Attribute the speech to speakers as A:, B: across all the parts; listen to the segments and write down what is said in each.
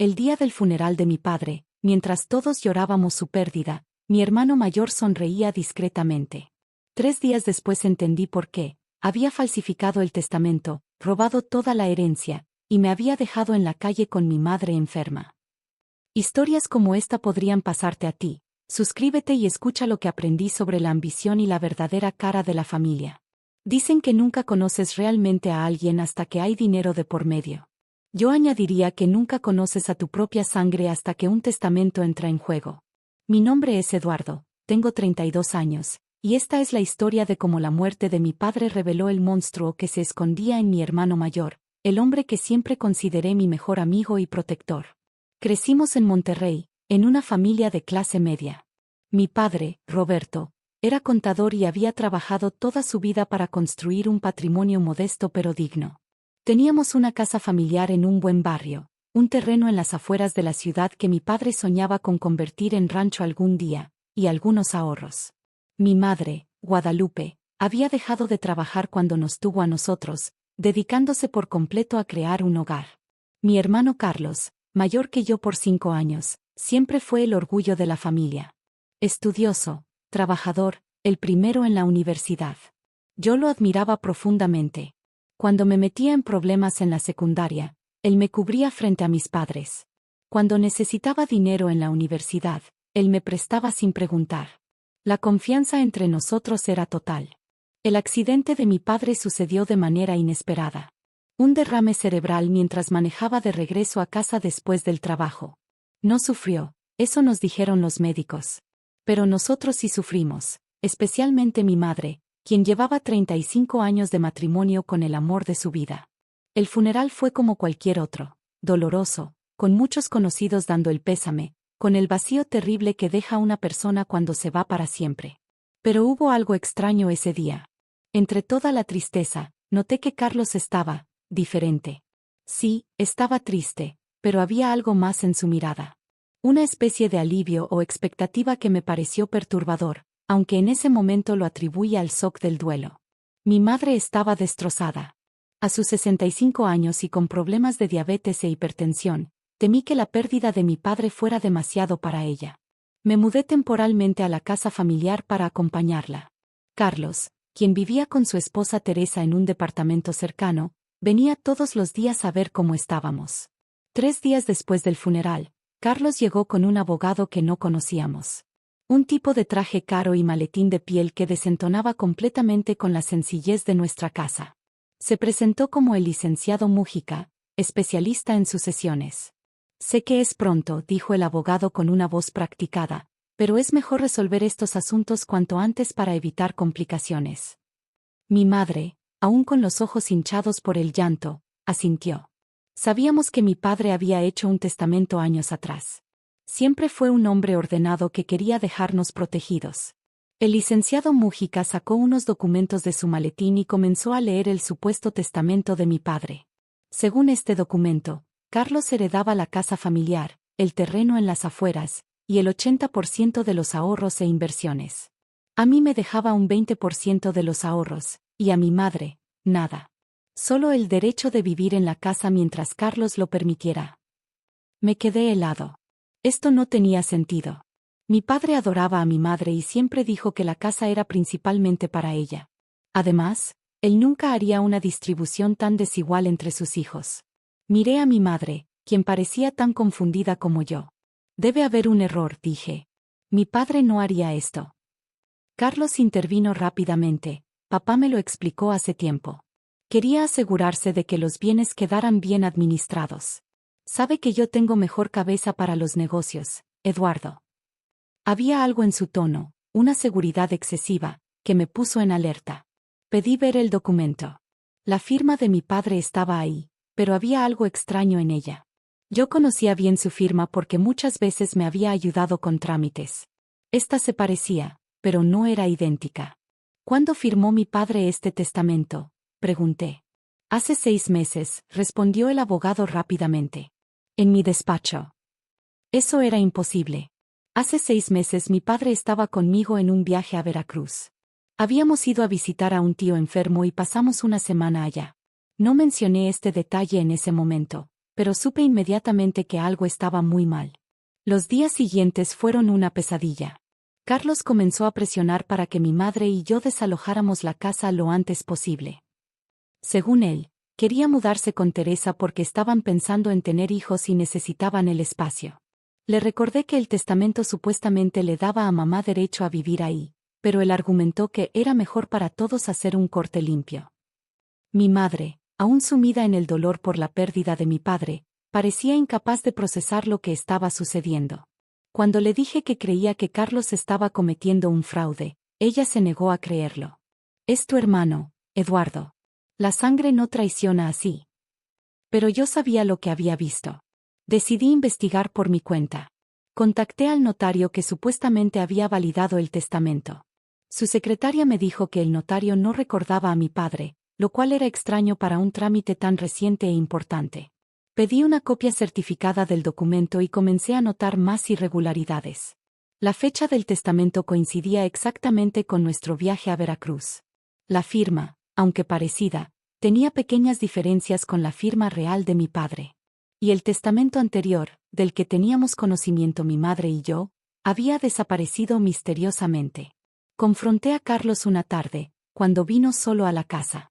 A: El día del funeral de mi padre, mientras todos llorábamos su pérdida, mi hermano mayor sonreía discretamente. 3 días después entendí por qué. Había falsificado el testamento, robado toda la herencia, y me había dejado en la calle con mi madre enferma. Historias como esta podrían pasarte a ti. Suscríbete y escucha lo que aprendí sobre la ambición y la verdadera cara de la familia. Dicen que nunca conoces realmente a alguien hasta que hay dinero de por medio. Yo añadiría que nunca conoces a tu propia sangre hasta que un testamento entra en juego. Mi nombre es Eduardo, tengo 32 años, y esta es la historia de cómo la muerte de mi padre reveló el monstruo que se escondía en mi hermano mayor, el hombre que siempre consideré mi mejor amigo y protector. Crecimos en Monterrey, en una familia de clase media. Mi padre, Roberto, era contador y había trabajado toda su vida para construir un patrimonio modesto pero digno. Teníamos una casa familiar en un buen barrio, un terreno en las afueras de la ciudad que mi padre soñaba con convertir en rancho algún día, y algunos ahorros. Mi madre, Guadalupe, había dejado de trabajar cuando nos tuvo a nosotros, dedicándose por completo a crear un hogar. Mi hermano Carlos, mayor que yo por 5 años, siempre fue el orgullo de la familia. Estudioso, trabajador, el primero en la universidad. Yo lo admiraba profundamente. Cuando me metía en problemas en la secundaria, él me cubría frente a mis padres. Cuando necesitaba dinero en la universidad, él me prestaba sin preguntar. La confianza entre nosotros era total. El accidente de mi padre sucedió de manera inesperada. Un derrame cerebral mientras manejaba de regreso a casa después del trabajo. No sufrió, eso nos dijeron los médicos. Pero nosotros sí sufrimos, especialmente mi madre, quien llevaba 35 años de matrimonio con el amor de su vida. El funeral fue como cualquier otro, doloroso, con muchos conocidos dando el pésame, con el vacío terrible que deja una persona cuando se va para siempre. Pero hubo algo extraño ese día. Entre toda la tristeza, noté que Carlos estaba diferente. Sí, estaba triste, pero había algo más en su mirada. Una especie de alivio o expectativa que me pareció perturbador, aunque en ese momento lo atribuía al shock del duelo. Mi madre estaba destrozada. A sus 65 años y con problemas de diabetes e hipertensión, temí que la pérdida de mi padre fuera demasiado para ella. Me mudé temporalmente a la casa familiar para acompañarla. Carlos, quien vivía con su esposa Teresa en un departamento cercano, venía todos los días a ver cómo estábamos. 3 días después del funeral, Carlos llegó con un abogado que no conocíamos. Un tipo de traje caro y maletín de piel que desentonaba completamente con la sencillez de nuestra casa. Se presentó como el licenciado Mújica, especialista en sucesiones. Sé que es pronto, dijo el abogado con una voz practicada, pero es mejor resolver estos asuntos cuanto antes para evitar complicaciones. Mi madre, aún con los ojos hinchados por el llanto, asintió. Sabíamos que mi padre había hecho un testamento años atrás. Siempre fue un hombre ordenado que quería dejarnos protegidos. El licenciado Mújica sacó unos documentos de su maletín y comenzó a leer el supuesto testamento de mi padre. Según este documento, Carlos heredaba la casa familiar, el terreno en las afueras, y el 80% de los ahorros e inversiones. A mí me dejaba un 20% de los ahorros, y a mi madre, nada. Solo el derecho de vivir en la casa mientras Carlos lo permitiera. Me quedé helado. Esto no tenía sentido. Mi padre adoraba a mi madre y siempre dijo que la casa era principalmente para ella. Además, él nunca haría una distribución tan desigual entre sus hijos. Miré a mi madre, quien parecía tan confundida como yo. Debe haber un error, dije. Mi padre no haría esto. Carlos intervino rápidamente. Papá me lo explicó hace tiempo. Quería asegurarse de que los bienes quedaran bien administrados. Sabe que yo tengo mejor cabeza para los negocios, Eduardo. Había algo en su tono, una seguridad excesiva, que me puso en alerta. Pedí ver el documento. La firma de mi padre estaba ahí, pero había algo extraño en ella. Yo conocía bien su firma porque muchas veces me había ayudado con trámites. Esta se parecía, pero no era idéntica. ¿Cuándo firmó mi padre este testamento?, pregunté. Hace 6 meses, respondió el abogado rápidamente. En mi despacho. Eso era imposible. Hace 6 meses mi padre estaba conmigo en un viaje a Veracruz. Habíamos ido a visitar a un tío enfermo y pasamos una semana allá. No mencioné este detalle en ese momento, pero supe inmediatamente que algo estaba muy mal. Los días siguientes fueron una pesadilla. Carlos comenzó a presionar para que mi madre y yo desalojáramos la casa lo antes posible. Según él, quería mudarse con Teresa porque estaban pensando en tener hijos y necesitaban el espacio. Le recordé que el testamento supuestamente le daba a mamá derecho a vivir ahí, pero él argumentó que era mejor para todos hacer un corte limpio. Mi madre, aún sumida en el dolor por la pérdida de mi padre, parecía incapaz de procesar lo que estaba sucediendo. Cuando le dije que creía que Carlos estaba cometiendo un fraude, ella se negó a creerlo. Es tu hermano, Eduardo. La sangre no traiciona así. Pero yo sabía lo que había visto. Decidí investigar por mi cuenta. Contacté al notario que supuestamente había validado el testamento. Su secretaria me dijo que el notario no recordaba a mi padre, lo cual era extraño para un trámite tan reciente e importante. Pedí una copia certificada del documento y comencé a notar más irregularidades. La fecha del testamento coincidía exactamente con nuestro viaje a Veracruz. La firma, aunque parecida, tenía pequeñas diferencias con la firma real de mi padre. Y el testamento anterior, del que teníamos conocimiento mi madre y yo, había desaparecido misteriosamente. Confronté a Carlos una tarde, cuando vino solo a la casa.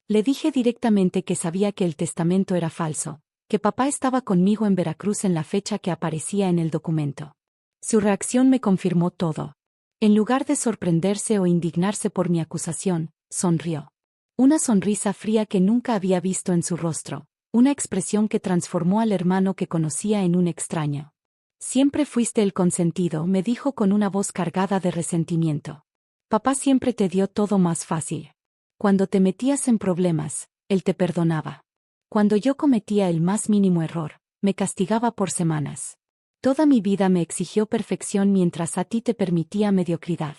A: Le dije directamente que sabía que el testamento era falso, que papá estaba conmigo en Veracruz en la fecha que aparecía en el documento. Su reacción me confirmó todo. En lugar de sorprenderse o indignarse por mi acusación, sonrió. Una sonrisa fría que nunca había visto en su rostro, una expresión que transformó al hermano que conocía en un extraño. Siempre fuiste el consentido, me dijo con una voz cargada de resentimiento. Papá siempre te dio todo más fácil. Cuando te metías en problemas, él te perdonaba. Cuando yo cometía el más mínimo error, me castigaba por semanas. Toda mi vida me exigió perfección mientras a ti te permitía mediocridad.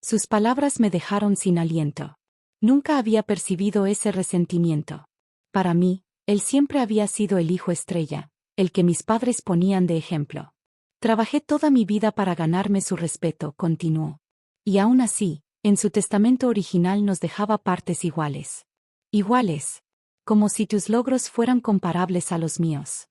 A: Sus palabras me dejaron sin aliento. Nunca había percibido ese resentimiento. Para mí, él siempre había sido el hijo estrella, el que mis padres ponían de ejemplo. Trabajé toda mi vida para ganarme su respeto, continuó. Y aún así, en su testamento original nos dejaba partes iguales. Iguales. Como si tus logros fueran comparables a los míos.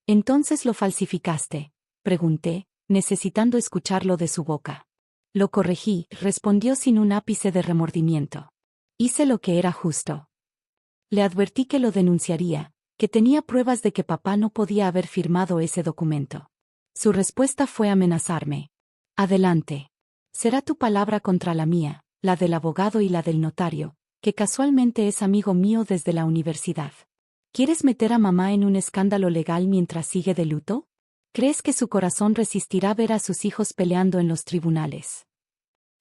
A: ¿Entonces lo falsificaste?, pregunté, necesitando escucharlo de su boca. Lo corregí, respondió sin un ápice de remordimiento. Hice lo que era justo. Le advertí que lo denunciaría, que tenía pruebas de que papá no podía haber firmado ese documento. Su respuesta fue amenazarme. Adelante. Será tu palabra contra la mía, la del abogado y la del notario, que casualmente es amigo mío desde la universidad. ¿Quieres meter a mamá en un escándalo legal mientras sigue de luto? ¿Crees que su corazón resistirá ver a sus hijos peleando en los tribunales?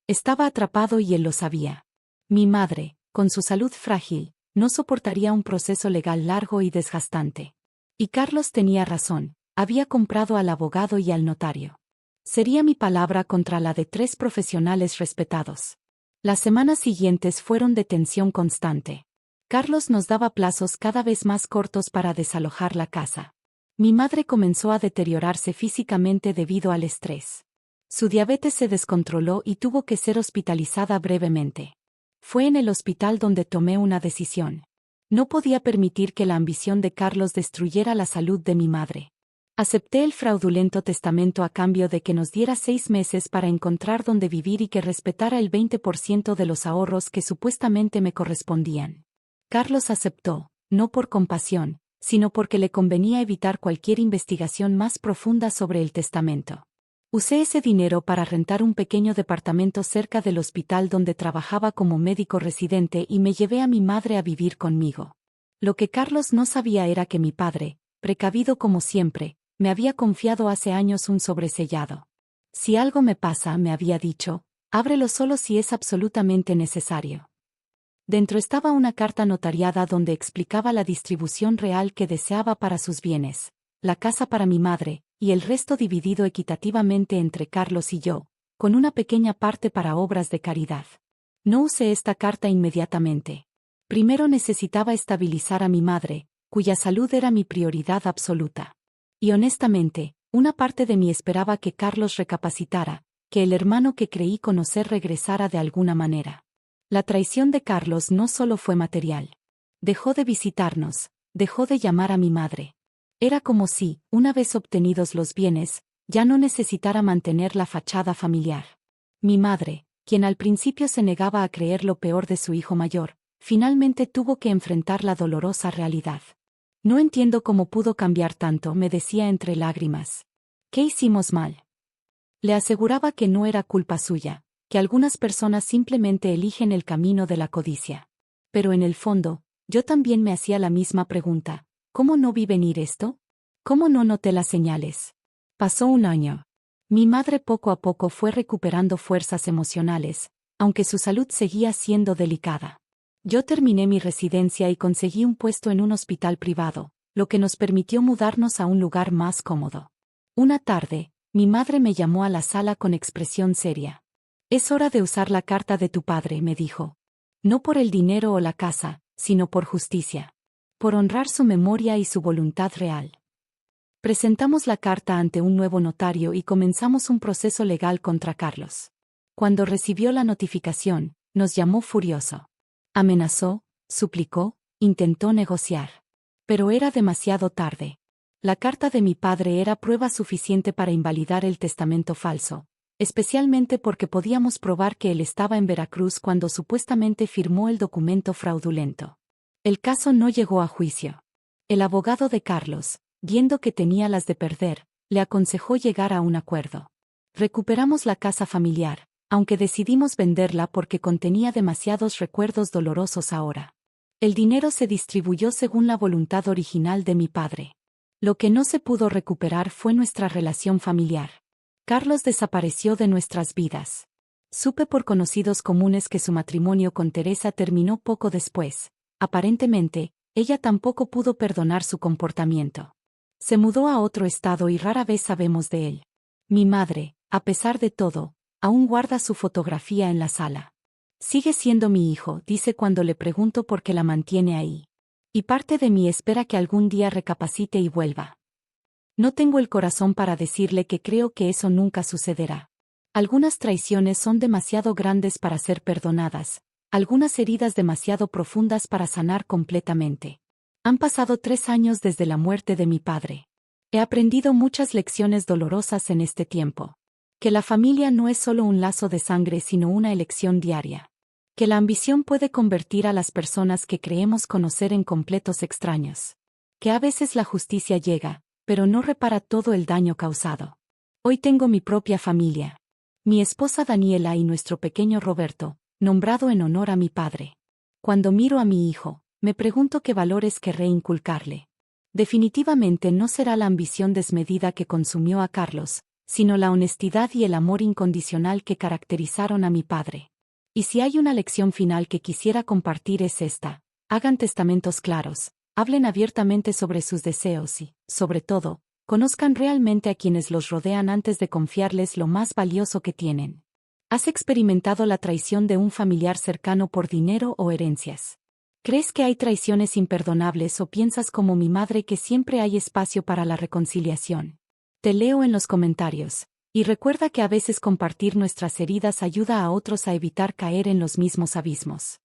A: Estaba atrapado y él lo sabía. Mi madre, con su salud frágil, no soportaría un proceso legal largo y desgastante. Y Carlos tenía razón, había comprado al abogado y al notario. Sería mi palabra contra la de 3 profesionales respetados. Las semanas siguientes fueron de tensión constante. Carlos nos daba plazos cada vez más cortos para desalojar la casa. Mi madre comenzó a deteriorarse físicamente debido al estrés. Su diabetes se descontroló y tuvo que ser hospitalizada brevemente. Fue en el hospital donde tomé una decisión. No podía permitir que la ambición de Carlos destruyera la salud de mi madre. Acepté el fraudulento testamento a cambio de que nos diera 6 meses para encontrar dónde vivir y que respetara el 20% de los ahorros que supuestamente me correspondían. Carlos aceptó, no por compasión, sino porque le convenía evitar cualquier investigación más profunda sobre el testamento. Usé ese dinero para rentar un pequeño departamento cerca del hospital donde trabajaba como médico residente y me llevé a mi madre a vivir conmigo. Lo que Carlos no sabía era que mi padre, precavido como siempre, me había confiado hace años un sobresellado. Si algo me pasa, me había dicho, ábrelo solo si es absolutamente necesario. Dentro estaba una carta notariada donde explicaba la distribución real que deseaba para sus bienes, la casa para mi madre, y el resto dividido equitativamente entre Carlos y yo, con una pequeña parte para obras de caridad. No usé esta carta inmediatamente. Primero necesitaba estabilizar a mi madre, cuya salud era mi prioridad absoluta. Y honestamente, una parte de mí esperaba que Carlos recapacitara, que el hermano que creí conocer regresara de alguna manera. La traición de Carlos no solo fue material. Dejó de visitarnos, dejó de llamar a mi madre. Era como si, una vez obtenidos los bienes, ya no necesitara mantener la fachada familiar. Mi madre, quien al principio se negaba a creer lo peor de su hijo mayor, finalmente tuvo que enfrentar la dolorosa realidad. No entiendo cómo pudo cambiar tanto, me decía entre lágrimas. ¿Qué hicimos mal? Le aseguraba que no era culpa suya, que algunas personas simplemente eligen el camino de la codicia. Pero en el fondo, yo también me hacía la misma pregunta: ¿cómo no vi venir esto? ¿Cómo no noté las señales? Pasó un año. Mi madre poco a poco fue recuperando fuerzas emocionales, aunque su salud seguía siendo delicada. Yo terminé mi residencia y conseguí un puesto en un hospital privado, lo que nos permitió mudarnos a un lugar más cómodo. Una tarde, mi madre me llamó a la sala con expresión seria. «Es hora de usar la carta de tu padre», me dijo. «No por el dinero o la casa, sino por justicia. Por honrar su memoria y su voluntad real». Presentamos la carta ante un nuevo notario y comenzamos un proceso legal contra Carlos. Cuando recibió la notificación, nos llamó furioso. Amenazó, suplicó, intentó negociar. Pero era demasiado tarde. La carta de mi padre era prueba suficiente para invalidar el testamento falso, especialmente porque podíamos probar que él estaba en Veracruz cuando supuestamente firmó el documento fraudulento. El caso no llegó a juicio. El abogado de Carlos, viendo que tenía las de perder, le aconsejó llegar a un acuerdo. Recuperamos la casa familiar, aunque decidimos venderla porque contenía demasiados recuerdos dolorosos ahora. El dinero se distribuyó según la voluntad original de mi padre. Lo que no se pudo recuperar fue nuestra relación familiar. Carlos desapareció de nuestras vidas. Supe por conocidos comunes que su matrimonio con Teresa terminó poco después. Aparentemente, ella tampoco pudo perdonar su comportamiento. Se mudó a otro estado y rara vez sabemos de él. Mi madre, a pesar de todo, aún guarda su fotografía en la sala. Sigue siendo mi hijo, dice cuando le pregunto por qué la mantiene ahí. Y parte de mí espera que algún día recapacite y vuelva. No tengo el corazón para decirle que creo que eso nunca sucederá. Algunas traiciones son demasiado grandes para ser perdonadas, algunas heridas demasiado profundas para sanar completamente. Han pasado 3 años desde la muerte de mi padre. He aprendido muchas lecciones dolorosas en este tiempo. Que la familia no es solo un lazo de sangre sino una elección diaria. Que la ambición puede convertir a las personas que creemos conocer en completos extraños. Que a veces la justicia llega, pero no repara todo el daño causado. Hoy tengo mi propia familia. Mi esposa Daniela y nuestro pequeño Roberto, nombrado en honor a mi padre. Cuando miro a mi hijo, me pregunto qué valores querré inculcarle. Definitivamente no será la ambición desmedida que consumió a Carlos, sino la honestidad y el amor incondicional que caracterizaron a mi padre. Y si hay una lección final que quisiera compartir es esta: hagan testamentos claros, hablen abiertamente sobre sus deseos y, sobre todo, conozcan realmente a quienes los rodean antes de confiarles lo más valioso que tienen. ¿Has experimentado la traición de un familiar cercano por dinero o herencias? ¿Crees que hay traiciones imperdonables o piensas como mi madre que siempre hay espacio para la reconciliación? Te leo en los comentarios. Y recuerda que a veces compartir nuestras heridas ayuda a otros a evitar caer en los mismos abismos.